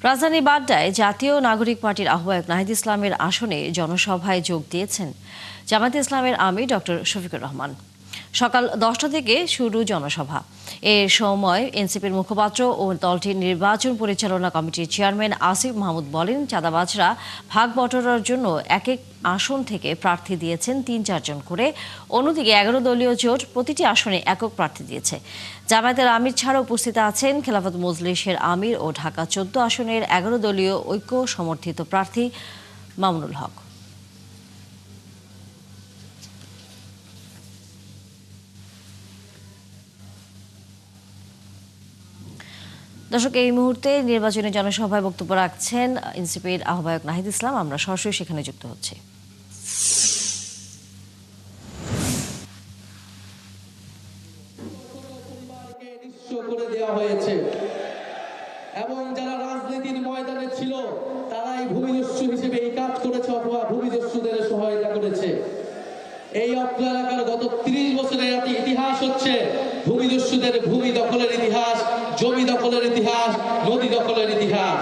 রাজধানী বাড্ডায় জাতীয় নাগরিক পার্টির আহ্বায়ক নাহিদ ইসলামের আসনে জনসভায় যোগ দিয়েছেন জামায়াতে ইসলামের আমির ডক্টর শফিকুর রহমান। সকাল 10টা থেকে শুরু জনসভা। এ সময় এনসিপির মুখপাত্র ও দলটির নির্বাচন পরিচালনা কমিটির চেয়ারম্যান আসিফ মাহমুদ বলেন, চাঁদাবাজরা ভাগ বটরার জন্য এক এক আসন থেকে প্রার্থী দিয়েছেন ৩-৪ জন করে। অন্যদিকে 11 দলীয় জোট প্রতিটি আসনে একক প্রার্থী দিয়েছে। জামায়াতের আমির ছাড়া উপস্থিত আছেন খেলাফত মজলিসের আমির ও ঢাকা 14 আসনের 11 দলীয় ঐক্য সমর্থিত প্রার্থী মামুনুল হক। দর্শক, এই মুহূর্তে নির্বাচনী জনসভায় বক্তব্য রাখছেন এনসিপির আহ্বায়ক নাহিদ ইসলাম। আমরা সরাসরি সেখানে যুক্ত হচ্ছি। এবং যারা রাজনীতির ময়দানে ছিল তারাই ভূমিদস্যু হিসেবে এই কাজ করেছে অথবা ভূমিদস্যুদের সহায়তা করেছে। এই অত্র এলাকার গত 30 বছরের ইতিহাস হচ্ছে ভূমিদস্যুদের ভূমি দখলের ইতিহাস, জমি দখলের ইতিহাস, নদী দখলের ইতিহাস।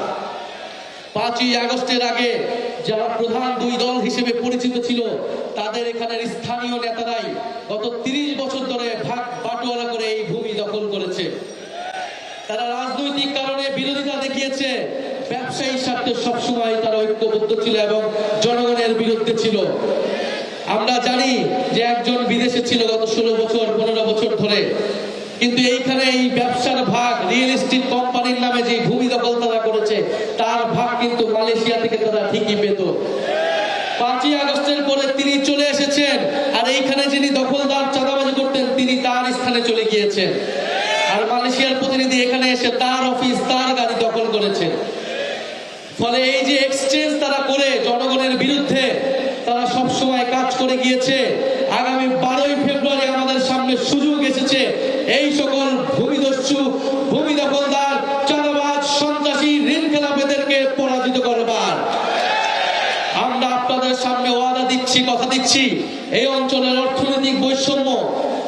5ই আগস্টের আগে যারা প্রধান দুই দল হিসেবে পরিচিত ছিল তাদের এখানের স্থানীয় নেতারাই গত 30 বছর ধরে ভাগ বাটোয়ারা করে এই ভূমি দখল করেছে। তারা রাজনৈতিক কারণে বিরোধিতা দেখিয়েছে, ব্যবসায়ী স্বার্থে সবসময় তারা ঐক্যবদ্ধ ছিল এবং জনগণের বিরুদ্ধে ছিল। আমরা জানি যে একজন বিদেশে ছিল গত 16 বছর 15 বছর ধরে, কিন্তু এইখানে এই ব্যবসার ভাগ, রিয়েল এস্টেট কোম্পানির নামে যে ভূমি দখল তারা করেছে তার ভাগ কিন্তু মালয়েশিয়া থেকে তারা ঠিকই পেত। 5ই আগস্টের পরে তিনি চলে এসেছেন, আর এইখানে যিনি দখলদার চাঁদাবাজি করতেন তিনি তার স্থানে চলে গিয়েছেন। আর মালয়েশিয়ার প্রতিনিধি এখানে এসে তার অফিস, তার গাড়ি দখল করেছে। ফলে এই যে এক্সচেঞ্জ তারা করে জনগণের বিরুদ্ধে তারা সব সময় কাজ করে গিয়েছে। আগামী 12ই ফেব্রুয়ারি আমাদের সামনে সুযোগ এসেছে এই সকল ভূমিদস্যু, ভূমি দখলদার, চাঁদাবাজ, সন্ত্রাসী, ঋণ খেলাপিদেরকে পরাজিত করবার। আমরা আপনাদের সামনে ওয়াদা দিচ্ছি, কথা দিচ্ছি, এই অঞ্চলের অর্থনৈতিক বৈষম্য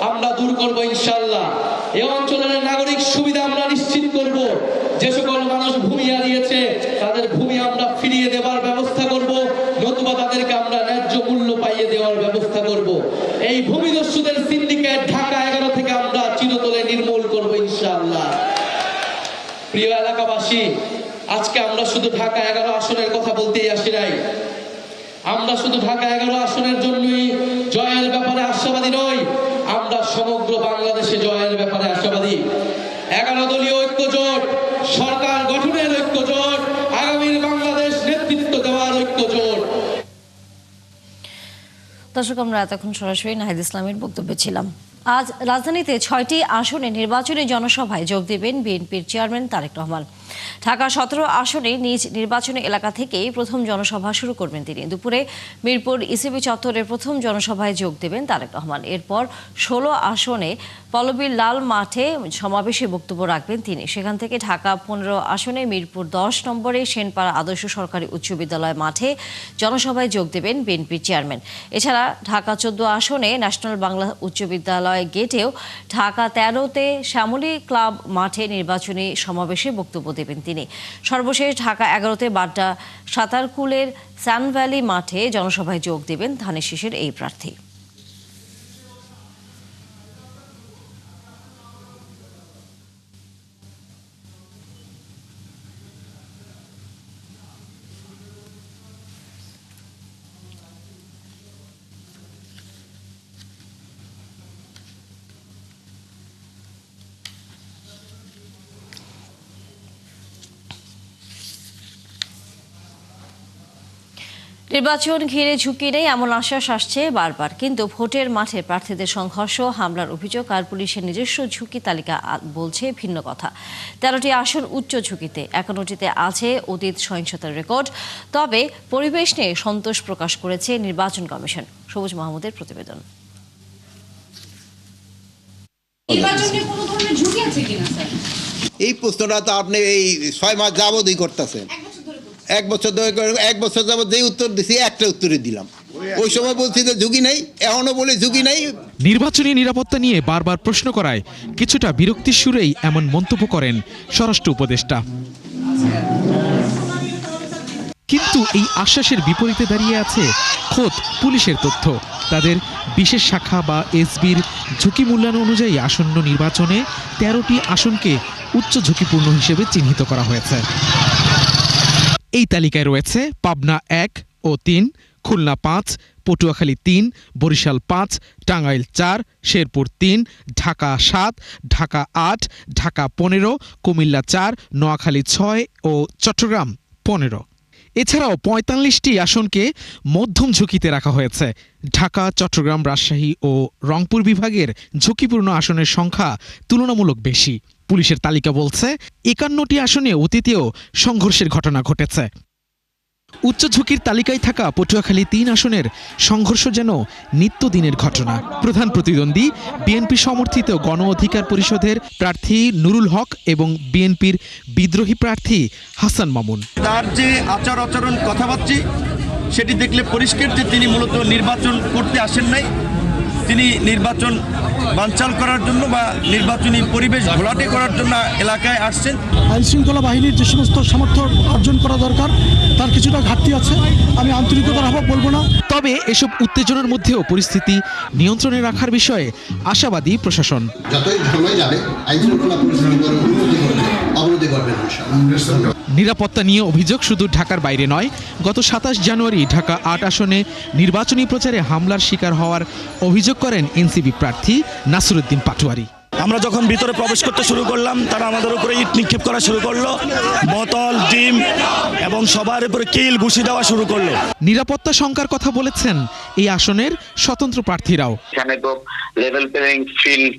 আমরা দূর করব ইনশাআল্লাহ। এই অঞ্চলের নাগরিক সুবিধা আমরা নিশ্চিত করব। যে সকল মানুষ ভূমি হারিয়েছে তাদের ভূমি আমরা ফিরিয়ে দেওয়ার ব্যবস্থা করব, নতুবা তাদেরকে আমরা ন্যায্য মূল্য পাইয়ে দেওয়ার ব্যবস্থা করব। এই ভূমিদস্যুদের সিন্ডিকেট ঢাকা 11 থেকে আমরা চিরতরে নির্মূল করব ইনশাআল্লাহ। প্রিয় এলাকাবাসী, আজকে আমরা শুধু ঢাকা 11 আসনের কথা বলতেই আসি নাই। আমরা শুধু ঢাকা 11 আসনের জন্যই জয়ের ব্যাপারে আশাবাদী নই, আমরা সমগ্র বাংলাদেশে জয়ের ব্যাপারে আশাবাদী। 11 দলীয় ঐক্য জোট, সরকার গঠনের ঐক্য জোট, আগামীর বাংলাদেশ নেতৃত্ব দেওয়ার ঐক্য জোট। দর্শক, আমরা এতক্ষণ সরাসরি নাহিদ ইসলামের বক্তব্যে ছিলাম। আজ রাজধানীতে 6টি আসনে নির্বাচনী জনসভায় যোগ দেবেন বিএনপির চেয়ারম্যান তারেক রহমান। ঢাকা 17 আসনে নিজ নির্বাচনী এলাকা থেকেই প্রথম জনসভা শুরু করবেন তিনি। দুপুরে মিরপুর ইসিবি চত্বরের প্রথম জনসভায় যোগ দেবেন তারেক রহমান। এরপর 16 আসনে পল্লবীর লাল মাঠে সমাবেশে বক্তব্য রাখবেন তিনি। সেখান থেকে ঢাকা 15 আসনে মিরপুর 10 নম্বরে সেনপাড়া আদর্শ সরকারি উচ্চ বিদ্যালয় মাঠে জনসভায় যোগ দেবেন বিএনপির চেয়ারম্যান। এছাড়া ঢাকা 14 আসনে ন্যাশনাল বাংলা উচ্চ বিদ্যালয় গেটেও, ঢাকা 13তে শ্যামলী ক্লাব মাঠে নির্বাচনী সমাবেশে বক্তব্য দেবেন তিনি। সর্বশেষ ঢাকা 11তে বাড্ডা সাতারকুলের সানভ্যালি মাঠে জনসভায় যোগ দেবেন ধানের শীষের এই প্রার্থী। নির্বাচন ঘিরে ঝুঁকি নেই এমন আশ্বাস আসছে বারবার, কিন্তু ভোটের মাঠে প্রার্থীদের সংঘর্ষ, হামলার অভিযোগ আর পুলিশের নিজস্ব ঝুঁকি তালিকা বলছে ভিন্ন কথা। 13টি আসন উচ্চ ঝুঁকিতে, 51টিতে আছে অতীত সহিংসতার রেকর্ড। তবে পরিবেশ নিয়ে সন্তোষ প্রকাশ করেছে নির্বাচন কমিশন। সবুজ মাহমুদের প্রতিবেদন। এই প্রশ্নটা তো আপনি এই 6 মাস যাবতই করতেছেন। এক বছর যাবত যে উত্তর দিছি একটা উত্তরে দিলাম। ওই সময় বলছি যে ঝুঁকি নাই, এখনো বলে ঝুঁকি নাই। নির্বাচনী নিরাপত্তা নিয়ে বারবার প্রশ্ন করায় কিছুটা বিরক্তির সুরেই এমন মন্তব্য করেন স্বরাষ্ট্র উপদেষ্টা। কিন্তু এই আশ্বাসের বিপরীতে দাঁড়িয়ে আছে খোদ পুলিশের তথ্য। তাদের বিশেষ শাখা বা এসবির ঝুঁকি মূল্যায়ন অনুযায়ী আসন্ন নির্বাচনে 13টি আসনকে উচ্চ ঝুঁকিপূর্ণ হিসেবে চিহ্নিত করা হয়েছে। এই তালিকায় রয়েছে পাবনা 1 ও 3, খুলনা 5, পটুয়াখালী 3, বরিশাল 5, টাঙ্গাইল 4, শেরপুর 3, ঢাকা 7, ঢাকা 8, ঢাকা 15, কুমিল্লা 4, নোয়াখালী 6 ও চট্টগ্রাম 15। এছাড়াও 45টি আসনকে মধ্যম ঝুঁকিতে রাখা হয়েছে। ঢাকা, চট্টগ্রাম, রাজশাহী ও রংপুর বিভাগের ঝুঁকিপূর্ণ আসনের সংখ্যা তুলনামূলক বেশি। পুলিশের তালিকা বলছে 51টি আসনে অতীতেও সংঘর্ষের ঘটনা ঘটেছে। উচ্চ ঝুঁকির তালিকায় থাকা পটুয়াখালী 3 আসনের সংঘর্ষ যেন নিত্যদিনের ঘটনা। প্রধান প্রতিদ্বন্দ্বী বিএনপি সমর্থিত গণ অধিকার পরিষদের প্রার্থী নুরুল হক এবং বিএনপির বিদ্রোহী প্রার্থী হাসান মামুন। তার যে আচরণ কথাবার্তা সেটি দেখলে পরিষ্কার যে তিনি মূলত নির্বাচন করতে আসেন নাই, তিনি নির্বাচন বানচাল করার জন্য বা নির্বাচনী পরিবেশ ঘোলাটে করার জন্য এলাকায় আসছেন। আইনশৃঙ্খলা বাহিনীর যে সমস্ত সামর্থ্য অর্জন করা দরকার তার কিছুটা ঘাটতি আছে, আমি আন্তরিকতার অভাব বলবো না। তবে এসব উত্তেজনার মধ্যেও পরিস্থিতি নিয়ন্ত্রণে রাখার বিষয়ে আশাবাদী প্রশাসন। যতই সময় যাবে আইনশৃঙ্খলা পরিস্থিতি অবনতি করবে। নিরাপত্তা নিয়ে অভিযোগ শুধু ঢাকার বাইরে নয়। গত 27 জানুয়ারি ঢাকা 8 আসনে নির্বাচনী প্রচারে হামলার শিকার হওয়ার অভিযোগ করেন এনসিপি প্রার্থী নাসিরউদ্দিন পাটোয়ারি। আমরা যখন ভিতরে প্রবেশ করতে শুরু করলাম, তারা আমাদের উপরে ইট নিক্ষেপ করা শুরু করলো, বোতল, ডিম এবং সবার উপরে কিল ঘুষি দেওয়া শুরু করলো। নিরাপত্তা শঙ্কার কথা বলেছেন এই আসনের স্বতন্ত্র প্রার্থীরাও। এখানে তো লেভেল প্লেইং ফিল্ড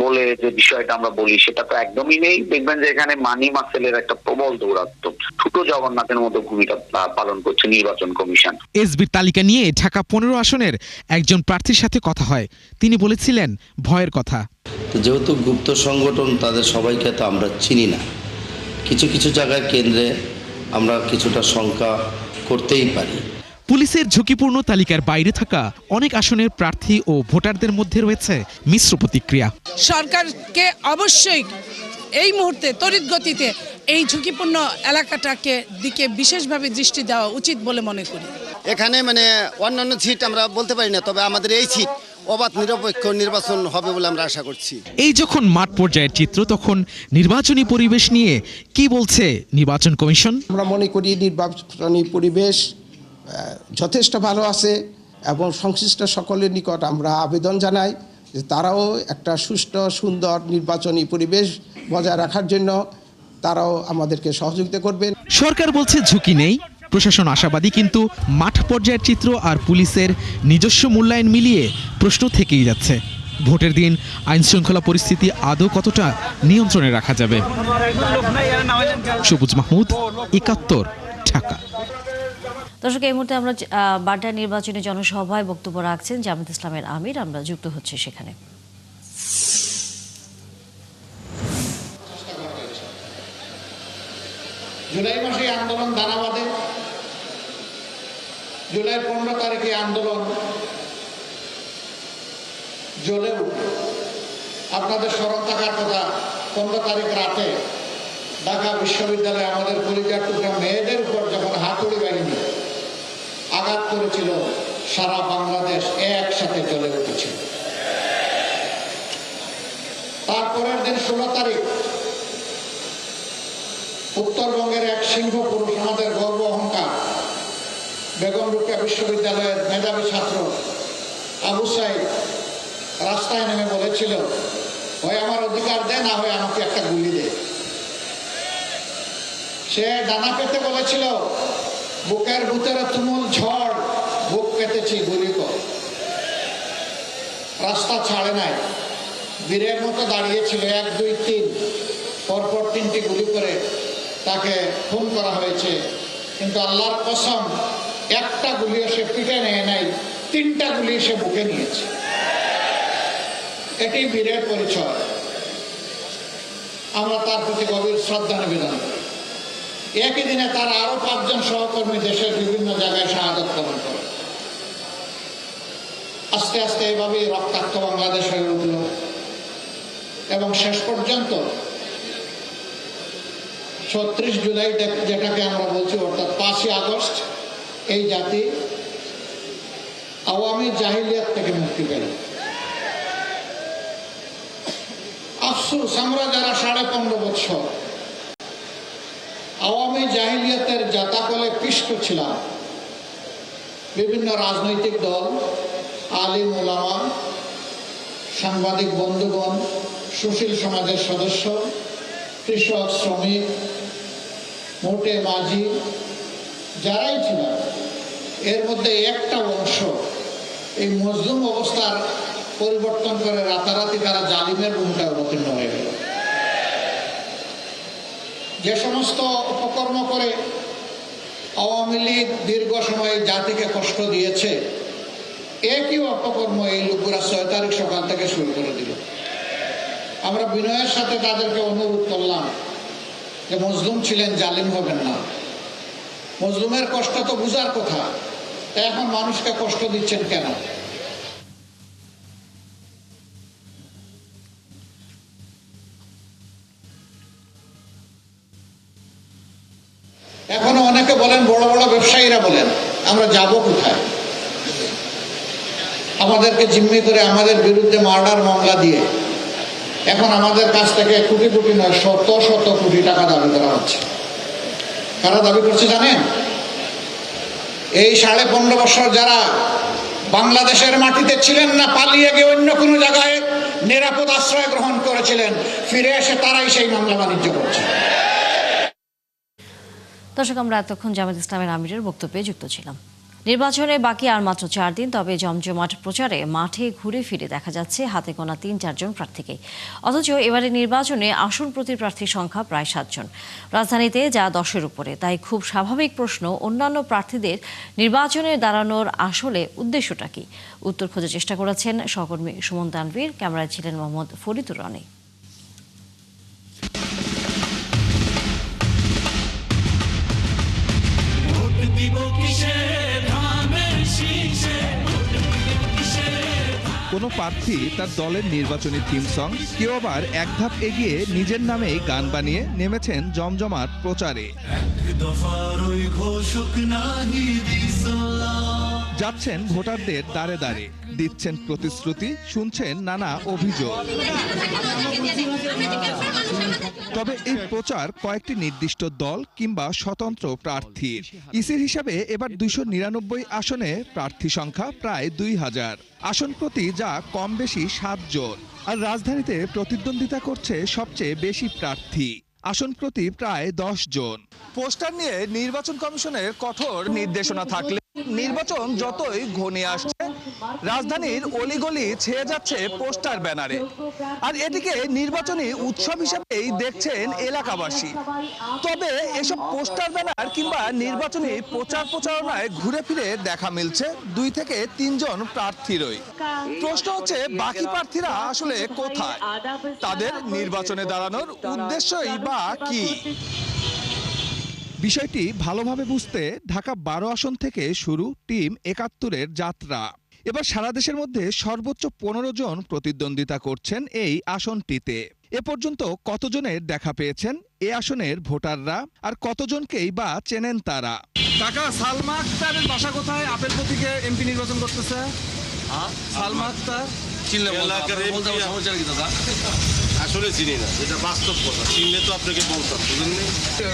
বলে যে বিষয়টা আমরা বলি সেটা তো একদমই নেই। দেখবেন যে এখানে মানি মাসেলের একটা প্রবল দৌরাত্ম্য, ছোট জগন্নাথের মতো ভূমিকা পালন করছে নির্বাচন কমিশন। এসবির তালিকা নিয়ে ঢাকা 15 আসনের একজন প্রার্থীর সাথে কথা হয়। তিনি বলেছিলেন ভয়ের কথা। যেহেতু গুপ্ত সংগঠন, তাদের সবাইকে তো আমরা চিনি না। কিছু কিছু জায়গায় কেন্দ্রে আমরা কিছুটা শঙ্কা করতেই পারি। পুলিশের ঝুঁকিপূর্ণ তালিকার বাইরে থাকা অনেক আসনের প্রার্থী ও ভোটারদের মধ্যে রয়েছে মিশ্র প্রতিক্রিয়া। সরকারকে অবশ্যই এই মুহূর্তে তড়িৎ গতিতে এই ঝুঁকিপূর্ণ এলাকাটাকে দিকে বিশেষভাবে দৃষ্টি দেওয়া উচিত বলে মনে করি। এখানে অন্যান্য সিট আমরা বলতে পারি না, তবে আমাদের এই সিট অবাধ নিরপেক্ষ নির্বাচন হবে বলে আমরা আশা করছি। এই যখন মাঠ পর্যায়ের চিত্র, তখন নির্বাচনী পরিবেশ নিয়ে কি বলছে নির্বাচন কমিশন? আমরা মনে করি নির্বাচনী পরিবেশ যথেষ্ট ভালো আছে এবং সংশ্লিষ্ট সকলের নিকট আমরা আবেদন জানাই যে তারাও একটা সুষ্ঠু সুন্দর নির্বাচনী পরিবেশ বজায় রাখার জন্য তারাও আমাদেরকে সহযোগিতা করবেন। সরকার বলছে ঝুঁকি নেই, প্রশাসন আশাবাদী, কিন্তু মাঠ পর্যায়ের চিত্র আর পুলিশের নিজস্ব মূল্যায়ন মিলিয়ে প্রশ্ন থেকেই যাচ্ছে। ভোটের দিন আইনশৃঙ্খলা পরিস্থিতি আদৌ কতটা নিয়ন্ত্রণে রাখা যাবে? সবুজ মাহমুদ, 71, ঢাকা। দর্শক, এই মুহূর্তে আমরা বাড্ডা নির্বাচনী জনসভায় বক্তব্য রাখছেন জামায়াত ইসলামের আমির। আমরা যুক্ত হচ্ছি সেখানে। জুলাই মাসে আন্দোলন দানা বাঁধে। জুলাই 15 তারিখে আন্দোলন জ্বলে উঠে। আপনাদের স্মরণ থাকার কথা, 15 তারিখ রাতে ঢাকা বিশ্ববিদ্যালয়ে আমাদের কলিজার টুকরা মেয়েদের উপর যখন হাতুড়ি বাহিনী আঘাত করেছিল, সারা বাংলাদেশ একসাথে জ্বলে উঠেছিল। তারপরের দিন 16 তারিখ উত্তরবঙ্গের এক সিংহ পুরুষ, আমাদের গর্ব অহংকার, বেগম রোকেয়া বিশ্ববিদ্যালয়ের মেধাবী ছাত্র আবু সাইদ রাস্তায় নেমে বলেছিল, হয় আমার অধিকার দে, না হয় আমাকে একটা গুলি দে। সে ডানা পেতে বলেছিল, বুকের ভিতরে তুমুল ঝড়, বুক পেতেছি, গুলি কর। রাস্তা ছাড়ে নাই, বীরের মতো দাঁড়িয়েছিল। 1, 2, 3 পরপর 3টি গুলি করে তাকে খুন করা হয়েছে। কিন্তু আল্লাহর কসম, একটা গুলিও সে পিঠে নেয় নাই, 3টা গুলি সে বুকে নিয়েছে। এটি বীরের পরিচয়। আমরা তার প্রতি গভীর শ্রদ্ধা নিবেদন করি। একই দিনে তার আরো 5 জন সহকর্মী দেশের বিভিন্ন জায়গায় শাহাদত বরণ করে। আস্তে আস্তে এভাবেই রক্তাক্ত বাংলাদেশ হয়ে উঠল এবং শেষ পর্যন্ত 36 জুলাই যেটাকে আমরা বলছি, অর্থাৎ 5ই আগস্ট এই জাতি আওয়ামী জাহিলিয়াত থেকে মুক্তি পেল। আফসোস, আমরা যারা 15.5 বছর আওয়ামী জাহিলিয়াতের জাতাকলে পিষ্ট ছিলাম, বিভিন্ন রাজনৈতিক দল, আলিম ওলামা, সাংবাদিক বন্ধুগণ, সুশীল সমাজের সদস্য, কৃষক, শ্রমিক, মোটে মাঝি, যারাই ছিলাম, এর মধ্যে একটা অংশ এই মজলুম অবস্থার পরিবর্তন করে রাতারাতি তারা জালিমের ভূমিকায় অবতীর্ণ হয়ে গেল। যে সমস্ত অপকর্ম করে আওয়ামী লীগ দীর্ঘ সময় জাতিকে কষ্ট দিয়েছে, একই অপকর্ম এই লোকগুলা 6 তারিখ সকাল থেকে শুরু করে দিল। আমরা বিনয়ের সাথে তাদেরকে অনুরোধ করলাম যে মজলুম ছিলেন, জালিম হবেন না। মজলুমের কষ্ট তো বুঝার কথা, তাই এখন মানুষকে কষ্ট দিচ্ছেন কেন? এখনো অনেকে বলেন, বড় বড় ব্যবসায়ীরা বলেন, আমরা যাব কোথায়? আমাদেরকে জিম্মি করে আমাদের বিরুদ্ধে মার্ডার মামলা দিয়ে এখন আমাদের কাছ থেকে কোটি কোটি নয়, শত শত কোটি টাকা দাবি করা হচ্ছে। কারা দাবি করছে জানেন? এই 15.5 বছর যারা বাংলাদেশের মাটিতে ছিলেন না, পালিয়ে গিয়ে অন্য কোনো জায়গায় নিরাপদ আশ্রয় গ্রহণ করেছিলেন, ফিরে এসে তারাই সেই মামলা বাণিজ্য করছে। দর্শক, আমরা এতক্ষণ জামায়াত ইসলামের আমিরের বক্তব্যে যুক্ত ছিলাম। নির্বাচনে বাকি আর মাত্র 4 দিন, তবে জমজমাট প্রচারে মাঠে ঘুরে ফিরে দেখা যাচ্ছে হাতে গোনা 3-4 জন প্রার্থীকে। অথচ এবারে নির্বাচনে আসন প্রতি প্রার্থীর সংখ্যা প্রায় 7 জন, রাজধানীতে যা 10-এর উপরে। তাই খুব স্বাভাবিক প্রশ্ন, অন্যান্য প্রার্থীদের নির্বাচনে দাঁড়ানোর আসলে উদ্দেশ্যটা কি? উত্তর খোঁজার চেষ্টা করেছেন সহকর্মী সুমন তানভীর, ক্যামেরায় ছিলেন মোহাম্মদ ফরিদুর রনি। কোনো প্রার্থী তার দলের নির্বাচনী থিম সং, কেউ আবার এক ধাপ এগিয়ে নিজের নামেই গান বানিয়ে নেমেছেন জমজমাট প্রচারে। যাচ্ছেন ভোটারদের দ্বারে দ্বারে, দিচ্ছেন প্রতিশ্রুতি, শুনছেন নানা অভিযোগ। তবে এই প্রচার কয়েকটি নির্দিষ্ট দল কিংবা স্বতন্ত্র প্রার্থীর। ইসির হিসাবে এবার 299 আসনে প্রার্থী সংখ্যা প্রায় 2000, আসন প্রতি যা কম বেশি 7 জন। আর রাজধানীতে প্রতিদ্বন্দ্বিতা করছে সবচেয়ে বেশি প্রার্থী, আসন প্রতি প্রায় 10 জন। পোস্টার নিয়ে নির্বাচন কমিশনের কঠোর নির্দেশনা থাকলে নির্বাচন যতই ঘনিয়ে আসছে, রাজধানীর অলিগলি ছেয়ে যাচ্ছে পোস্টার ব্যানারে। আর এটিকে নির্বাচনী উৎসব হিসেবেই দেখছেন এলাকাবাসী। তবে এসব পোস্টার ব্যানার কিংবা নির্বাচনী প্রচারণায় ঘুরে ফিরে দেখা মিলছে 2 থেকে 3 জন প্রার্থীরই। প্রশ্ন হচ্ছে, বাকি প্রার্থীরা আসলে কোথায়? তাদের নির্বাচনে দাঁড়ানোর উদ্দেশ্যই বা কি? বিষয়টি ভালোভাবে বুঝতে ঢাকা 12 আসন থেকে শুরু টিম 71-এর যাত্রা। এবার সারা দেশের মধ্যে সর্বোচ্চ 15 জন প্রতিদ্বন্দ্বিতা করছেন এই আসনটিতে। এ পর্যন্ত কতজনের দেখা পেয়েছেন এ আসনের ভোটাররা, আর কতজনকেই বা চেনেন তারা? কাকা, সালমা আক্তারের বাসা কোথায়? আপেল প্রতীকে এমপি নির্বাচন করতেছে। সালমা আক্তার আসলে চিনি না, এটা বাস্তব কথা। চিনলে তো আপনাকে বলতাম, বুঝলেন?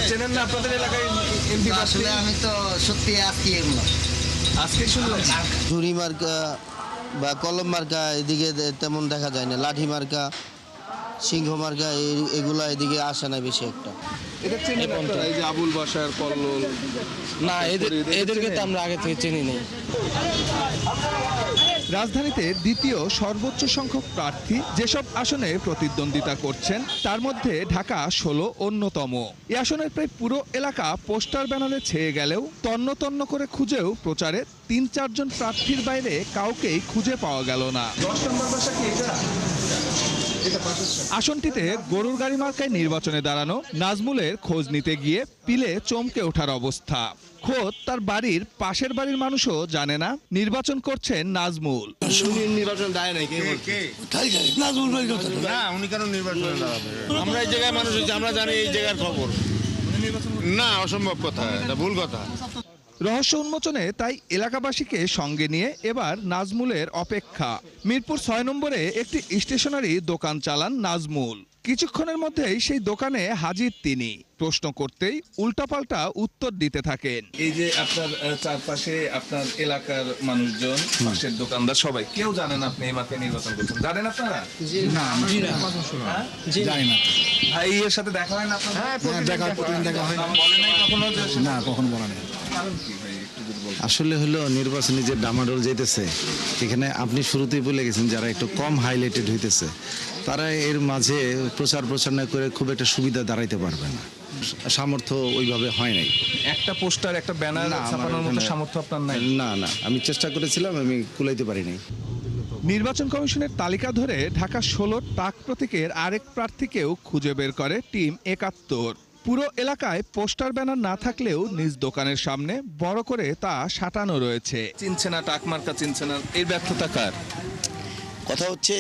চেনেন না আপনাদের এলাকায় এমপি? আসলে আমি তো সত্যি আজকে শুনলাম। ঝুড়ি মার্কা বা কলম মার্কা এদিকে তেমন দেখা যায় না। লাঠি মার্কা, সিংহ মার্কা এগুলা এদিকে আসে না বেশি একটা। এটা চেনেন আপনারা? এই যে আবুল বাশার, কল্লোল? না, এদেরকে তো আমরা আগে থেকে চিনি নেই। রাজধানীতে দ্বিতীয় সর্বোচ্চ সংখ্যক প্রার্থী যেসব আসনে প্রতিদ্বন্দ্বিতা করছেন, তার মধ্যে ঢাকা 16 অন্যতম। এই আসনের প্রায় পুরো এলাকা পোস্টার ব্যানারে ছেয়ে গেলেও তন্ন তন্ন করে খুঁজেও প্রচারে 3-4 জন প্রার্থীর বাইরে কাউকেই খুঁজে পাওয়া গেল না। 10 নম্বর বাসা কি এটা? আসনটিতে গরুর গাড়ি মার্কায় নির্বাচনে দাঁড়ানো নাজমুলের খোঁজ নিতে গিয়ে পিলে চমকে ওঠার অবস্থা। খোদ তার বাড়ির পাশের বাড়ির মানুষও জানে না নির্বাচন করছেন নাজমুল। নির্বাচন দায় নাই, না, উনি কেন নির্বাচনে দাঁড়াবে? আমরা এই জায়গায় মানুষ হচ্ছে, আমরা জানি এই জায়গার খবর। নির্বাচন? না, অসম্ভব কথা, এটা ভুল কথা। রহস্য উন্মোচনে তাই এলাকাবাসীকে সঙ্গে নিয়ে এবার নাজমুলের অপেক্ষা। মিরপুর ৬ নম্বরে একটি স্টেশনারি দোকান চালান নাজমুল। কিছুক্ষণের মধ্যেই সেই দোকানে হাজির তিনি। প্রশ্ন করতেই উল্টাপাল্টা উত্তর দিতে থাকেন। এই যে আপনার চারপাশে আপনার এলাকার মানুষজন, পাশের দোকানদার সবাই কেউ জানেন আপনি এই মাঠে নির্বাচন করছেন? জানেন আপনারা? জানি না। ভাই এর সাথে দেখা হয় না আপনার? প্রতিদিন দেখা হয়। বলে নাই কখনো যে না, কখনো বলা নেই। কারণ কি ভাই একটু যদি বলেন। আসলে হলো নির্বাচনী যে ডামাডোল যেতেছে, এখানে আপনি শুরুতেই বলে গেছেন যারা একটু কম হাইলাইটেড হইতেছে তারা এর মাঝে প্রচার প্রচারণা করে খুব একটা সুবিধা দাঁড়াইতে পারবে না। সামর্থ্য ওইভাবে হয় নাই। একটা পোস্টার, একটা ব্যানার ছাপানোর মতো সামর্থ্য আপনার নাই? না, আমি চেষ্টা করেছিলাম, আমি কুলাইতে পারি নাই। নির্বাচন কমিশনের তালিকা ধরে ঢাকা ১৬ টাক প্রতীকের আরেক প্রার্থীকেও খুঁজে বের করে টিম ৭১। পুরো এলাকায় পোস্টার ব্যানার না থাকলেও নিজ দোকানের সামনে বড় করে তা সাঁটানো রয়েছে। চিনছে না, টাক মার্কা চিনছে না, এর ব্যর্থতা কার? কথা হচ্ছে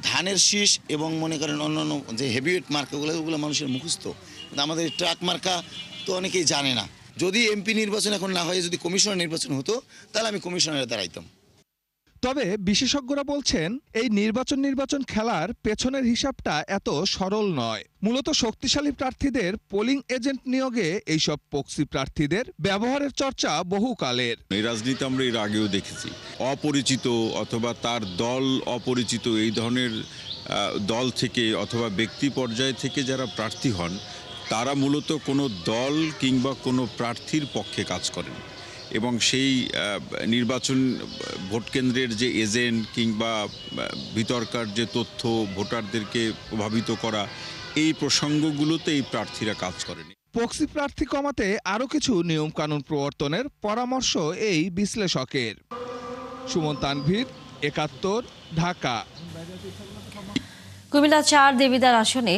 ধানের শীষ এবং মনে করেন অন্যান্য যে হেভিওয়েট মার্কাগুলো, ওগুলো মানুষের মুখস্থ, কিন্তু আমাদের ট্রাক মার্কা তো অনেকেই জানে না। যদি এমপি নির্বাচন এখন না হয়, যদি কমিশনার নির্বাচন হতো, তাহলে আমি কমিশনারে দাঁড়াইতাম। তবে বিশেষজ্ঞরা বলছেন এই নির্বাচন খেলার পেছনের হিসাবটা এত সরল নয়। মূলত শক্তিশালী প্রার্থীদের পোলিং এজেন্ট নিয়োগে এইসব প্রক্সি প্রার্থীদের ব্যবহারের চর্চা বহুকালের। এই রাজনীতি আমরা এর আগেও দেখেছি, অপরিচিত অথবা তার দল অপরিচিত এই ধরনের দল থেকে অথবা ব্যক্তি পর্যায় থেকে যারা প্রার্থী হন, তারা মূলত কোনো দল কিংবা কোনো প্রার্থীর পক্ষে কাজ করেন এবং সেই নির্বাচন ভোট কেন্দ্রের যে এজেন্ট কিংবা ভিতরকার যে তথ্য, ভোটারদেরকে প্রভাবিত করা, এই প্রসঙ্গগুলোতে এই প্রার্থীরা কাজ করেনি। প্রক্সি প্রার্থী কমাতে আরও কিছু নিয়মকানুন প্রবর্তনের পরামর্শ এই বিশ্লেষকের। সুমন তানভীর, ৭১, ঢাকা। কুমিল্লা ৪ দেবিদ্বার আসনে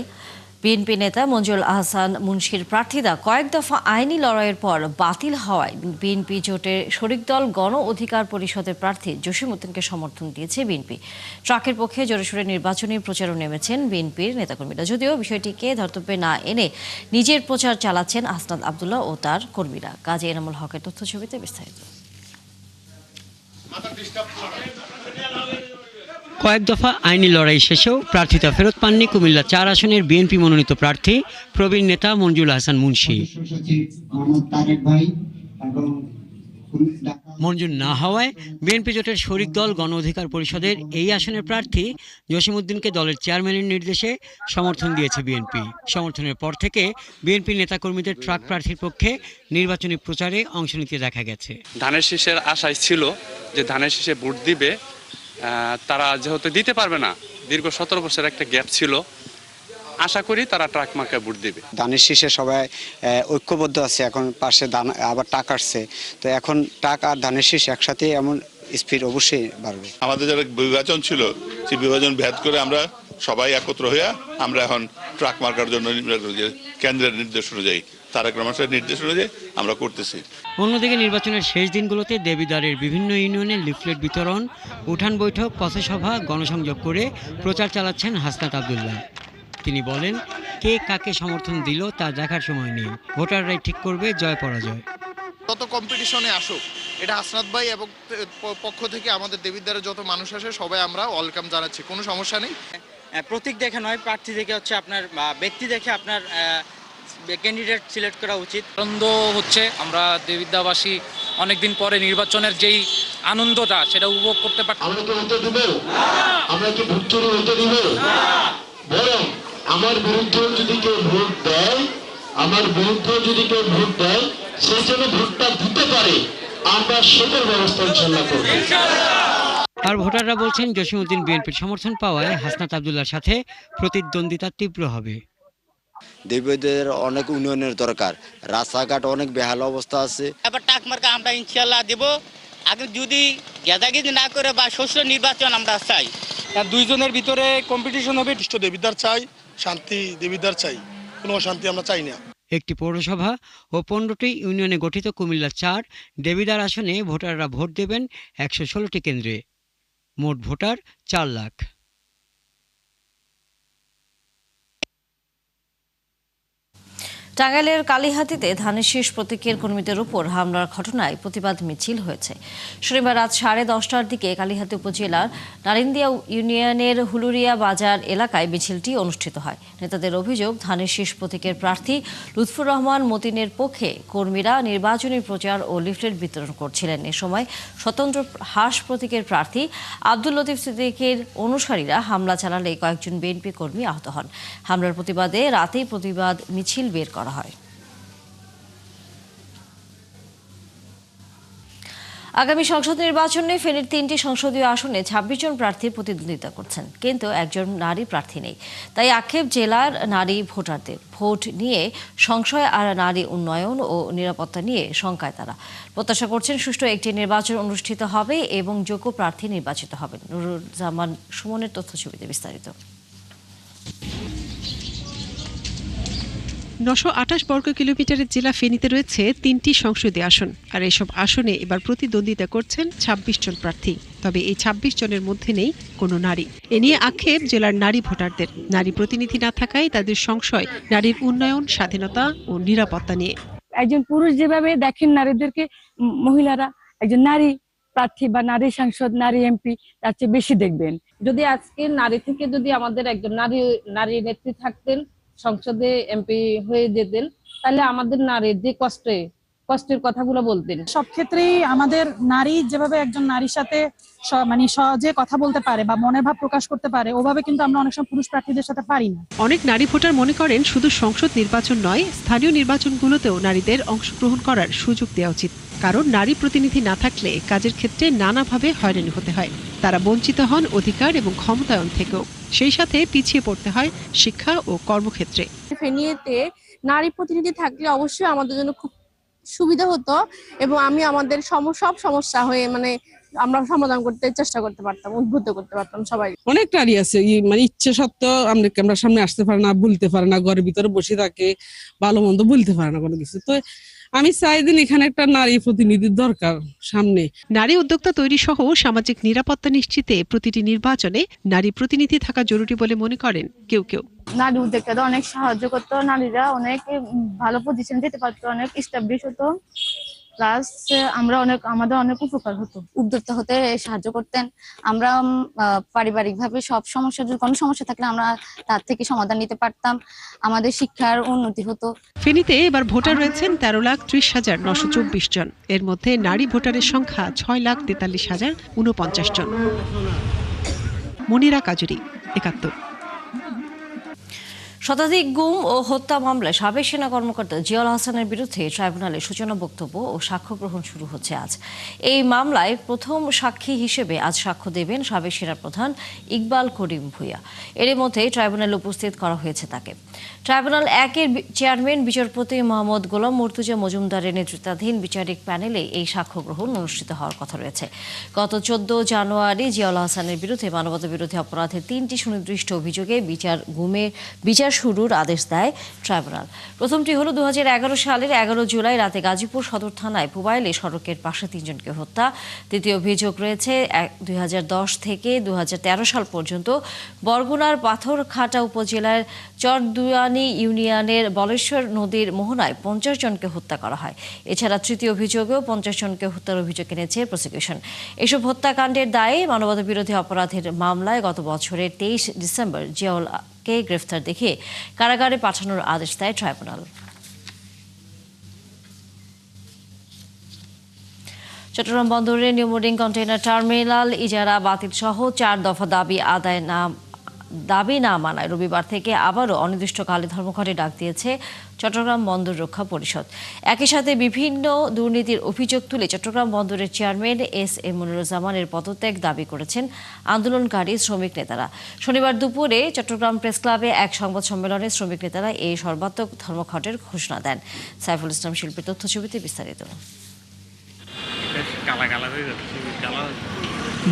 বিএনপি নেতা মঞ্জুল আহসান মুন্সির প্রার্থিতা কয়েক দফা আইনি লড়াইয়ের পর বাতিল হওয়ায় বিএনপি জোটের শরিক দল গণ অধিকার পরিষদের প্রার্থী জসিমউদ্দিনকে সমর্থন দিয়েছে বিএনপি। ট্রাকের পক্ষে জোরেশোরে নির্বাচনী প্রচারও নেমেছেন বিএনপির নেতাকর্মীরা। যদিও বিষয়টিকে ধর্তব্যে না এনে নিজের প্রচার চালাচ্ছেন হাসনাত আব্দুল্লাহ ও তার কর্মীরা। কাজী এনামুল হকের তথ্যছবিতে বিস্তারিত। কয়েক দফা আইনি লড়াই শেষেও প্রার্থিতা ফেরত পাননি কুমিল্লা ৪ আসনের বিএনপি মনোনীত প্রার্থী প্রবীণ নেতা মঞ্জুল আহসান মুন্সি। মঞ্জুর না হওয়ায় বিএনপি জোটের শরিক দল গণ অধিকার পরিষদের এই আসনের প্রার্থী জসিমউদ্দিনকে দলের চেয়ারম্যানের নির্দেশে সমর্থন দিয়েছে বিএনপি। সমর্থনের পর থেকে বিএনপি নেতাকর্মীদের ট্রাক প্রার্থীর পক্ষে নির্বাচনী প্রচারে অংশ নিতে দেখা গেছে। ধানের শীষের আশায় ছিল যে ধানের শীষে ভোট দিবে, তারা যেহেতু দিতে পারবে না, দীর্ঘ ১৭ বছর একটা গ্যাপ ছিল, আশা করি তারা ট্রাক মার্কায় ভোট দেবে। ধানের শীষে সবাই ঐক্যবদ্ধ আছে, এখন পাশে আবার টাক আসছে, তো এখন টাক আর ধানের শীষ একসাথে এমন স্পিড অবশ্যই বাড়বে। আমাদের যারা বিভাজন ছিল, সেই বিভাজন ভেদ করে আমরা সবাই একত্র হয়ে আমরা এখন ট্রাক মার্কার জন্য কেন্দ্রের নির্দেশ অনুযায়ী, তারেক রহমানের নির্দেশ অনুযায়ী আমরা করতেছি। অন্যদিকে নির্বাচনের শেষ দিনগুলোতে দেবিদ্বারের বিভিন্ন ইউনিয়নে লিফলেট বিতরণ, উঠান বৈঠক, পথসভা, গণসংযোগ করে প্রচার চালাচ্ছেন হাসনাত আব্দুল্লাহ। তিনি বলেন, কে কাকে সমর্থন দিল তা দেখার সময় নেই, ভোটাররাই ঠিক করবে জয় পরাজয়। যত কম্পিটিশনে আসুক, এটা হাসনাত ভাই এবং পক্ষ থেকে আমাদের দেবিদ্বারের যত মানুষ আসে সবাই আমরা ওয়েলকাম জানাচ্ছি, কোনো সমস্যা নেই। প্রতীক দেখে নয়, প্রার্থী দেখে হচ্ছে আপনার ব্যক্তি দেখে আপনার ক্যান্ডিডেট সিলেক্ট করা উচিত। আনন্দ হচ্ছে, আমরা দেবিদ্বারবাসী অনেকদিন পরে নির্বাচনের যেই আনন্দটা সেটা উপভোগ করতে পারছি। আমরা কি হতে দিব? আমরা কি ভোট চুরি হতে দিব? বরং আমার বিরুদ্ধে যদি কেউ ভোট দেয়, সেই জন্য ভোটটা দিতে পারে, আমরা সেটার ব্যবস্থা ইনশাআল্লাহ করব। আর ভোটাররা বলছেন জসিমউদ্দিন বিএনপির সমর্থন পাওয়ায় হাসনাত আব্দুল্লাহর সাথে প্রতিদ্বন্দ্বিতা তীব্র হবে। দেবীদের অনেক উন্নয়নের দরকার, রাস্তাঘাট অনেক বেহাল অবস্থা আছে। এবার টাক মার্কা আমরা ইনশাআল্লাহ দেব, আগে যদি গেদাগেদি না করে বা শস্য নির্বাচন আমরা চাই। দুইজনের ভিতরে কম্পিটিশন হবে। দেবিদ্বার চাই, শান্তি দেবিদ্বার চাই, কোনো অশান্তি আমরা চাই না। একটি পৌরসভা ও 15টি ইউনিয়নে গঠিত কুমিল্লা ৪ দেবিদ্বার আসনে ভোটাররা ভোট দেবেন ১১৬টি কেন্দ্রে। মোট ভোটার ৪ লাখ। টাঙ্গাইলের কালীহাতিতে ধানের শীষ প্রতীকের কর্মীদের উপর হামলার ঘটনায় প্রতিবাদ মিছিল হয়েছে। শনিবার রাত 10:30টার দিকে কালীহাতি উপজেলার নারিন্দিয়া ইউনিয়নের হুলুরিয়া বাজার এলাকায় মিছিলটি অনুষ্ঠিত হয়। নেতাদের অভিযোগ, ধানের শীষ প্রতীকের প্রার্থী লুৎফুর রহমান মতিনের পক্ষে কর্মীরা নির্বাচনী প্রচার ও লিফলেট বিতরণ করছিলেন। এ সময় স্বতন্ত্র হাঁস প্রতীকের প্রার্থী আব্দুল লতিফ সিদ্দিকের অনুসারীরা হামলা চালালে কয়েকজন বিএনপি কর্মী আহত হন। হামলার প্রতিবাদে রাতেই প্রতিবাদ মিছিল বের করা হয়। আগামী সংসদ নির্বাচনে ফেনীর 3টি সংসদীয় আসনে 26 জন প্রার্থী প্রতিদ্বন্দ্বিতা করছেন, কিন্তু একজন নারী প্রার্থী নেই। তাই আক্ষেপ জেলার নারী ভোটারদের। ভোট নিয়ে সংশয় আর নারী উন্নয়ন ও নিরাপত্তা নিয়ে শঙ্কায় তারা। প্রত্যাশা করছেন সুষ্ঠু একটি নির্বাচন অনুষ্ঠিত হবে এবং যোগ্য প্রার্থী নির্বাচিত হবেন। নুরুজ্জামান সুমনের তথ্যছবিতে বিস্তারিত। 928 বর্গ কিলোমিটারের জেলা ফেনীতে রয়েছে 3টি সংসদীয় আসন, আর এসব আসনে এবার প্রতিদ্বন্দ্বিতা করছেন 26 জন প্রার্থী। তবে এই 26 জনের মধ্যে নেই কোনো নারী। এ নিয়ে আক্ষেপ জেলার নারী ভোটারদের। নারী প্রতিনিধি না থাকায় তাদের সংশয় নারীর উন্নয়ন, স্বাধীনতা ও নিরাপত্তা নিয়ে। একজন পুরুষ যেভাবে দেখেন নারীদেরকে, মহিলারা একজন নারী প্রার্থী বা নারী সাংসদ, নারী এমপি তার চেয়ে বেশি দেখবেন। যদি আজকে নারী থেকে যদি আমাদের একজন নারী নেত্রী থাকতেন, সংসদে এমপি হয়ে যেতেন, তাহলে আমাদের নারীর যে কষ্টের কথাগুলো বলতেন। সব ক্ষেত্রেই আমাদের নারী যেভাবে একজন নারীর সাথে মানে সহজে কথা বলতে পারে বা মনের ভাব প্রকাশ করতে পারে, ওভাবে কিন্তু আমরা অনেক সময় পুরুষ প্রার্থীদের সাথে পারি না। অনেক নারী ভোটার মনে করেন শুধু সংসদ নির্বাচন নয়, স্থানীয় নির্বাচনগুলোতেও নারীদের অংশগ্রহণ করার সুযোগ দেওয়া উচিত। কারণ নারী প্রতিনিধি না থাকলে কাজের ক্ষেত্রে নানাভাবে হয়রানি হতে হয়। তারা বঞ্চিত হন অধিকার এবং ক্ষমতায়ন থেকেও। সেই সাথে পিছিয়ে পড়তে হয় শিক্ষা ও কর্মক্ষেত্রে। ফেনীতে নারী প্রতিনিধি থাকলে অবশ্যই আমাদের জন্য খুব সুবিধা হতো এবং আমি আমাদের সব সমস্যা হয়ে আমরা সমাধান করতে চেষ্টা করতে পারতাম, উদ্বুদ্ধ করতে পারতাম সবাই। অনেক নারী আছে ইচ্ছে সত্ত্বেও আমরা সামনে আসতে পারে না, বলতে পারে না, ঘরের ভিতরে বসে থাকে, ভালো মন্দ বলতে পারে না কোনো কিছু। তো আমি চাই দিন এখানে একটা নারী প্রতিনিধির দরকার সামনে। নারী উদ্যোক্তা তৈরি সহ সামাজিক নিরাপত্তা নিশ্চিতে প্রতিটি নির্বাচনে নারী প্রতিনিধি থাকা জরুরি বলে মনে করেন কেউ কেউ। নারী উদ্যোক্তাদের অনেক সাহায্য করতো, নারীরা অনেক ভালো পজিশন যেতে পারতো, অনেক এস্টাবলিশ হতো, প্লাস আমাদের অনেক উপকার হতো। উদ্যোক্তা হতে সাহায্য করতেন। আমরা পারিবারিকভাবে সব সমস্যা, যদি কোনো সমস্যা থাকলে আমরা তার থেকে সমাধান নিতে পারতাম, আমাদের শিক্ষার উন্নতি হতো। ফেনীতে এবার ভোটার রয়েছেন 13,30,924 জন। এর মধ্যে নারী ভোটারের সংখ্যা 6,43,049 জন। মনিরা কাজুরি, 71। শতাধিক গুম ও হত্যা মামলায় সাবেক সেনা কর্মকর্তা জিয়াউল হাসানের বিরুদ্ধে ট্রাইব্যুনালে সূচনা বক্তব্য ও সাক্ষ্য গ্রহণ শুরু হচ্ছে আজ। এই মামলায় প্রথম সাক্ষী হিসেবে আজ সাক্ষ্য দেবেন সাবেক সেনাপ্রধান ইকবাল করিম ভূঁইয়া। এর মধ্যে ট্রাইব্যুনালে উপস্থিত করা হয়েছে তাকে। ট্রাইব্যুনাল 1-এর চেয়ারম্যান বিচারপতি মোহাম্মদ গোলাম মর্তুজা মজুমদারের নেতৃত্বাধীন বিচারিক প্যানেলে এই সাক্ষ্য গ্রহণ অনুষ্ঠিত হওয়ার কথা রয়েছে। গত 14 জানুয়ারি জিয়াউল হাসানের বিরুদ্ধে মানবতাবিরোধী অপরাধের 3টি সুনির্দিষ্ট অভিযোগে বিচার শুরুর আদেশ দেয় ট্রাইব্যুনাল। প্রথমটি হলো 2011 সালের 11 জুলাই রাতে গাজীপুর সদর থানায় পুবাইলে সড়কের পাশে 3 জনকে হত্যা। দ্বিতীয় অভিযোগ রয়েছে 2010 থেকে 2013 সাল পর্যন্ত বরগুনার পাথরঘাটা উপজেলার চরদুয়ানি ইউনিয়নের বলেশ্বর নদীর মোহনায় 50 জনকে হত্যা করা হয়। এছাড়া তৃতীয় অভিযোগেও 50 জনকে হত্যার অভিযোগ এনেছে প্রসিকিউশন। এসব হত্যাকাণ্ডের দায়ে মানবতাবিরোধী অপরাধের মামলায় গত বছরের 23 ডিসেম্বর জিয়াউলকে গ্রেফতার দেখিয়ে কারাগারে পাঠানোর আদেশ দেয় ট্রাইব্যুনাল। চট্টগ্রাম বন্দরের নিউমোডিং কন্টেইনার টার্মিনাল ইজারা বাতিল সহ 4 দফা দাবি না মানায় রবিবার থেকে আবারও অনির্দিষ্টকালে ধর্মঘটে ডাক দিয়েছে চট্টগ্রাম বন্দর রক্ষা পরিষদ। একই সাথে বিভিন্ন দুর্নীতির অভিযোগ তুলে চট্টগ্রাম বন্দরের চেয়ারম্যান এস.এ. মনিরুজ্জামানের পদত্যাগ দাবি করেছেন আন্দোলনকারী শ্রমিক নেতারা। শনিবার দুপুরে চট্টগ্রাম প্রেস ক্লাবে এক সংবাদ সম্মেলনে শ্রমিক নেতারা এই সর্বাত্মক ধর্মঘটের ঘোষণা দেন। সাইফুল ইসলাম শিল্পীর তথ্যছবিতে বিস্তারিত।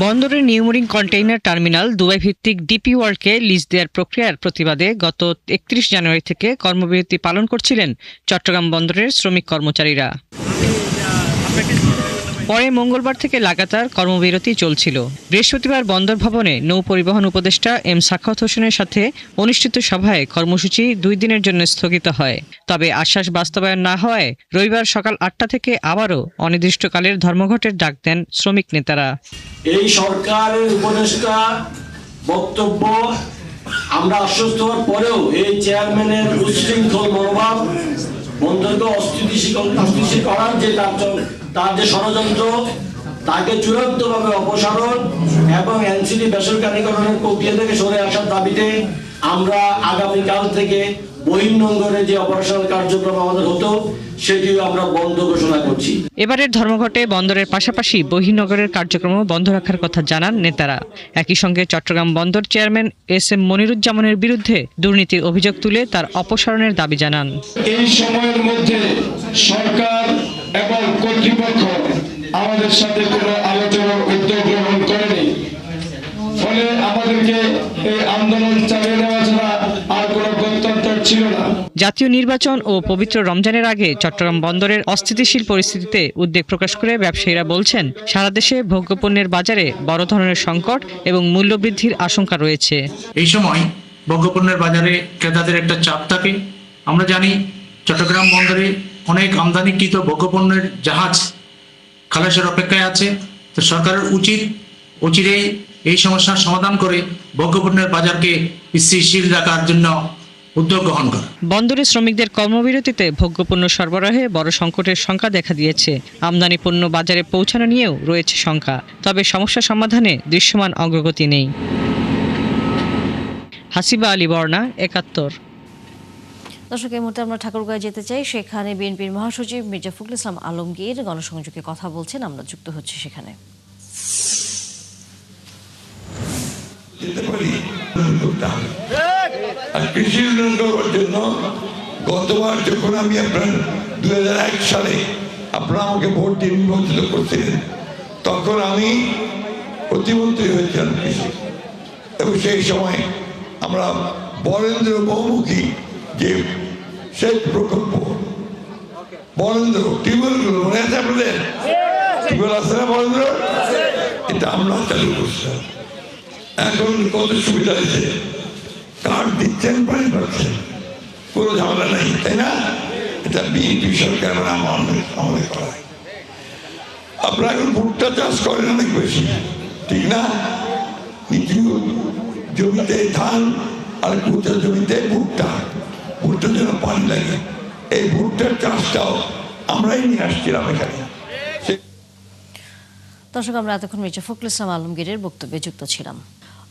বন্দরের নিউমোডিং কন্টেইনার টার্মিনাল দুবাই ভিত্তিক ডিপি ওয়ার্ল্ডকে লিজ দেওয়ার প্রক্রিয়ার প্রতিবাদে গত 31 জানুয়ারি থেকে কর্মবিরতি পালন করছিলেন চট্টগ্রাম বন্দরের শ্রমিক কর্মচারীরা। পরে মঙ্গলবার থেকে লাগাতার কর্মবিরতি চলছিল। বৃহস্পতিবার বন্দর ভবনে নৌ পরিবহন উপদেষ্টা এম সাখাওয়াত হোসেনের সাথে অনুষ্ঠিত সভায় কর্মসূচি 2 দিনের জন্য স্থগিত হয়। তবে আশ্বাস বাস্তবায়ন না হওয়ায় রবিবার সকাল 8টা থেকে আবারও অনির্দিষ্টকালের ধর্মঘটের ডাক দেন শ্রমিক নেতারা। এই সরকারের উপদেষ্টা বক্তব্য আমরা আশ্বস্ত হওয়ার পরেও এই চেয়ারম্যানের উচ্ছৃঙ্খল মনোভাব, বন্দরকে অস্থিতিশীল করার যে তার যে ষড়যন্ত্র, তাকে চূড়ান্তভাবে অপসারণ এবং এনসিডি বেসরকারীকরণের প্রক্রিয়া থেকে সরে আসার দাবিতে আমরা আগামীকাল থেকে বহির্নোঙরে যে অপারেশনাল কার্যক্রম আমাদের হতো সেটিও আমরা বন্ধ ঘোষণা করছি। এবারের ধর্মঘটে বন্দরের পাশাপাশি বহির্নগরের কার্যক্রমও বন্ধ রাখার কথা জানান নেতারা। একই সঙ্গে চট্টগ্রাম বন্দর চেয়ারম্যান এস.এম. মনিরুজ্জামানের বিরুদ্ধে দুর্নীতির অভিযোগ তুলে তার অপসারণের দাবি জানান। এই সময়ের মধ্যে সরকার এবং কর্তৃপক্ষ আমাদের সাথে কোনো আলোচনার উদ্যোগ গ্রহণ করেনি, ফলে আমাদেরকে এই আন্দোলন চালিয়ে নেওয়া ছাড়া আর কোনো গত্যন্তর ছিল না। জাতীয় নির্বাচন ও পবিত্র রমজানের আগে চট্টগ্রাম বন্দরের অস্থিতিশীল পরিস্থিতিতে উদ্বেগ প্রকাশ করে ব্যবসায়ীরা বলছেন, সারা দেশে ভোগ্যপণ্যের বাজারে বড় ধরনের সংকট এবং মূল্যবৃদ্ধির আশঙ্কা রয়েছে। এই সময় ভোগ্যপণ্যের বাজারে ক্রেতাদের একটা চাপ থাকে। আমরা জানি চট্টগ্রাম বন্দরে অনেক আমদানিকৃত ভোগ্যপণ্যের জাহাজ খালাসের অপেক্ষায় আছে। তো সরকারের উচিত অচিরেই এই সমস্যার সমাধান করে ভোগ্যপণ্যের বাজারকে স্থিতিশীল রাখার জন্য উদ্যোগ গ্রহণ করা। বন্দরে শ্রমিকদের কর্মবিরতিতে ভোগ্যপণ্য সরবরাহে বড় সংকটের শঙ্কা দেখা দিয়েছে। আমদানি পণ্য বাজারে পৌঁছানো নিয়েও রয়েছে শঙ্কা, তবে সমস্যা সমাধানে দৃশ্যমান অগ্রগতি নেই। হাসিবা আলী বর্ণা, ৭১। দর্শক, এই মুহূর্তে আমরা ঠাকুরগাঁও যেতে চাই। সেখানে বিএনপির মহাসচিব মির্জা ফখরুল ইসলাম আলমগীর গণসংযোগে কথা বলছেন, আমরা যুক্ত হচ্ছি সেখানে। কৃষি উন্নয়ন করার জন্য গতবার যখন আমি আপনার 2001 সালে আপনারা আমাকে ভোট দিয়ে নির্বাচিত করছিলেন, তখন আমি প্রতিমন্ত্রী হয়েছিলাম কৃষি, এবং সেই সময় আমরা বরেন্দ্র বহুমুখী যে সেচ প্রকল্প, বরেন্দ্র টিউবওয়েলগুলো মনে আছে আপনাদের? টিউবওয়েল আছে না বরেন্দ্র? এটা আমরা চালু করছিলাম। এখন কত সুবিধা হয়েছে, কার্ড দিচ্ছেন, পানি পাচ্ছেন, কোনো ঝামেলা নাই, তাই না? এটা বিএনপি সরকার আমাদের করা। আপনারা এখন ভুট্টা চাষ করেন অনেক বেশি, ঠিক না? নিচু জমিতে ধান আর উঁচু জমিতে ভুট্টা, ভুট্টার জন্য পানি লাগে। এই ভুট্টার চাষটাও আমরাই নিয়ে আসছিলাম এখানে। দর্শক, আমরা এতক্ষণ মির্জা ফখরুল ইসলাম আলমগীরের বক্তব্যে যুক্ত ছিলাম।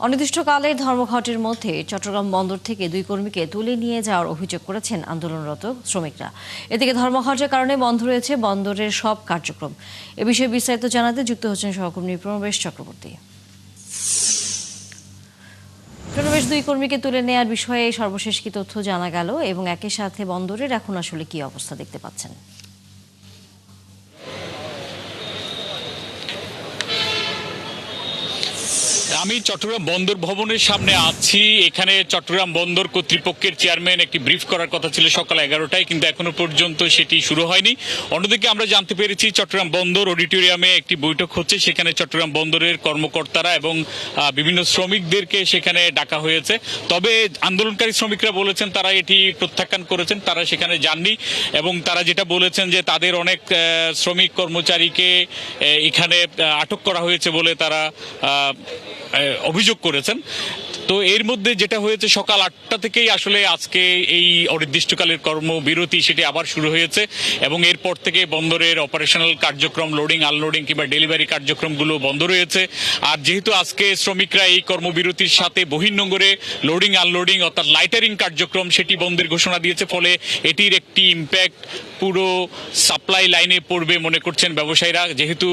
অনির্দিষ্টকালের ধর্মঘটের মধ্যে চট্টগ্রাম বন্দর থেকে 2 কর্মীকে তুলে নিয়ে যাওয়ার অভিযোগ করেছেন আন্দোলনরত শ্রমিকরা। এদিকে ধর্মঘটের কারণে বন্ধ রয়েছে বন্দরের সব কার্যক্রম। এ বিষয়ে বিস্তারিত জানাতে যুক্ত হচ্ছেন সহকর্মী প্রবেশ চক্রবর্তী। প্রবেশ, 2 কর্মীকে তুলে নেওয়ার বিষয়ে সর্বশেষ কি তথ্য জানা গেল এবং একই সাথে বন্দরের এখন আসলে কি অবস্থা দেখতে পাচ্ছেন? আমি চট্টগ্রাম বন্দর ভবনের সামনে আছি। এখানে চট্টগ্রাম বন্দর কর্তৃপক্ষের চেয়ারম্যান একটি ব্রিফ করার কথা ছিল সকাল 11টায়, কিন্তু এখনো পর্যন্ত সেটি শুরু হয়নি। অন্যদিকে আমরা জানতে পেরেছি চট্টগ্রাম বন্দর অডিটোরিয়ামে একটি বৈঠক হচ্ছে, সেখানে চট্টগ্রাম বন্দরের কর্মকর্তারা এবং বিভিন্ন শ্রমিকদেরকে সেখানে ডাকা হয়েছে। তবে আন্দোলনকারী শ্রমিকরা বলেছেন তারা এটি প্রত্যাখ্যান করেছেন, তারা সেখানে যাননি এবং তারা যেটা বলেছেন যে তাদের অনেক শ্রমিক কর্মচারীকে এখানে আটক করা হয়েছে বলে তারা অভিযোগ করেছেন। তো এর মধ্যে যেটা হয়েছে, সকাল 8টা থেকেই আসলে আজকে এই অনির্দিষ্টকালের কর্মবিরতি সেটি আবার শুরু হয়েছে এবং এরপর থেকে বন্দরের অপারেশনাল কার্যক্রম, লোডিং আনলোডিং কিংবা ডেলিভারি কার্যক্রমগুলো বন্ধ রয়েছে। আর যেহেতু আজকে শ্রমিকরা এই কর্মবিরতির সাথে বহির্নোঙরে লোডিং আনলোডিং অর্থাৎ লাইটারিং কার্যক্রম সেটি বন্ধের ঘোষণা দিয়েছে, ফলে এটির একটি ইম্প্যাক্ট পুরো সাপ্লাই লাইনে পড়বে মনে করছেন ব্যবসায়ীরা। যেহেতু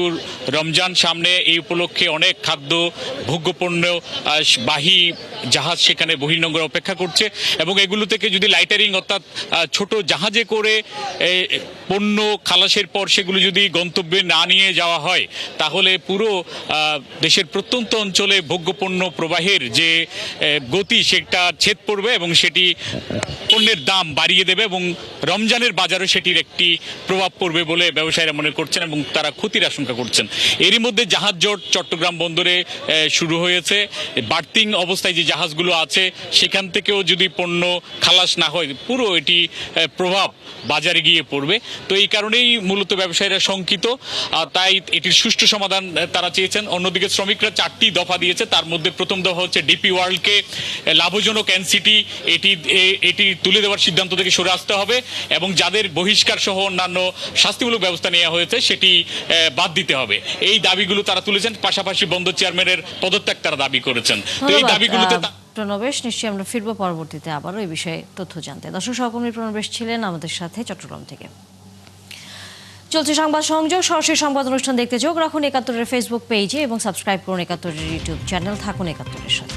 রমজান সামনে, এই উপলক্ষে অনেক খাদ্য ভোগ্যপণ্য বাহী জাহাজ সেখানে বহির্নোঙর অপেক্ষা করছে এবং এগুলো থেকে যদি লাইটারিং অর্থাৎ ছোট জাহাজে করে পণ্য খালাসের পর সেগুলো যদি গন্তব্যে না নিয়ে যাওয়া হয় তাহলে পুরো দেশের প্রত্যন্ত অঞ্চলে ভোগ্যপণ্য প্রবাহের যে গতি সেটা ছেদ পড়বে এবং সেটি পণ্যের দাম বাড়িয়ে দেবে এবং রমজানের বাজারে সেটির একটি প্রভাব পড়বে বলে ব্যবসায়ীরা মনে করছেন এবং তারা ক্ষতির আশঙ্কা করছেন। এরই মধ্যে জাহাজ জট চট্টগ্রাম বন্দরে শুরু হয়েছে। বার্থিং অবস্থায় যে জাহাজগুলো আছে সেখান থেকেও যদি পণ্য খালাস না হয় পুরো এটি প্রভাব বাজারে গিয়ে পড়বে। তো এই কারণেই মূলত ব্যবসায়ীরা শঙ্কিত, তাই এটির সুষ্ঠু সমাধান তারা চেয়েছেন। অন্যদিকে শ্রমিকরা 4টি দফা দিয়েছে, তার মধ্যে প্রথম দফা হচ্ছে ডিপি ওয়ার্ল্ডকে লাভজনক এনসিটি এটি তুলে দেওয়ার সিদ্ধান্ত থেকে সরে আসতে হবে এবং যাদের বহিষ্কার সহ অন্যান্য শাস্তিমূলক ব্যবস্থা নেওয়া হয়েছে সেটি বাদ দিতে হবে। এই দাবিগুলো তারা তুলেছেন, পাশাপাশি বন্দর চেয়ারম্যানের পদত্যাগ তারা দাবি করেছেন। তো এই দাবিগুলোতে প্রণবেশ, নিশ্চয়ই আমরা ফিরবো পরবর্তীতে আবারও এই বিষয়ে তথ্য জানতে। দর্শক সহকর্মী প্রণবেশ ছিলেন আমাদের সাথে চট্টগ্রাম থেকে। চলছে সংবাদ সংযোগ, সরাসরি সংবাদ অনুষ্ঠান দেখতে চোখ রাখুন ৭১-এর ফেসবুক পেজে এবং সাবস্ক্রাইব করুন ৭১-এর ইউটিউব চ্যানেল। থাকুন ৭১-এর সাথে।